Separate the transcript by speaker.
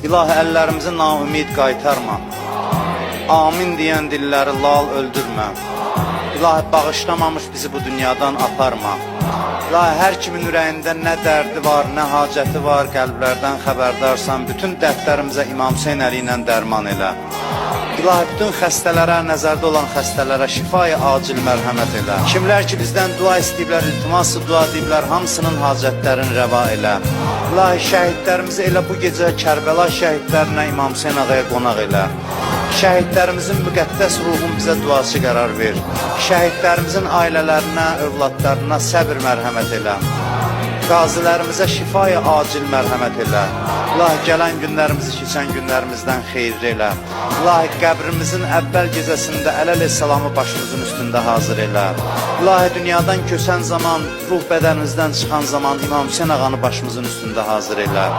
Speaker 1: İlahi, əllərimizi naümid qaytarma. Amin deyən dilləri lal öldürmə. İlahi, bağışlamamış bizi bu dünyadan aparma. İlahi, hər kimin ürəyində nə dərdi var, nə hacəti var, qəlblərdən xəbərdarsan, bütün dərdlərimizə İmam Hüseyn Əli ilə dərman elə. İlahi, bütün xəstələrə, nəzərdə olan xəstələrə şifayı acil mərhəmət elə. Kimlər ki bizdən dua istəyiblər, iltiması dua deyiblər, hamısının hacətlərini rəva elə. İlahi, şəhidlərimizi elə bu gecə Kərbəla şəhidlərinə İmam Hüseyn ağaya qonaq elə. Şəhidlərimizin müqəddəs ruhun bizə duası qərar ver. Şəhidlərimizin ailələrinə, övladlarına səbir mərhəmət elə. Qazilərimizə şifayı acil mərhəmət elə. İlahi, gələn günlərimizi keçən günlərimizdən xeyirli elə. İlahi, qəbrimizin əvvəl gecəsində əleyhissalamı başımızın üstündə hazır elə. İlahi, dünyadan köçən zaman, ruh bədənimizdən çıxan zaman İmam Hüseyn ağanı başımızın üstündə hazır elə.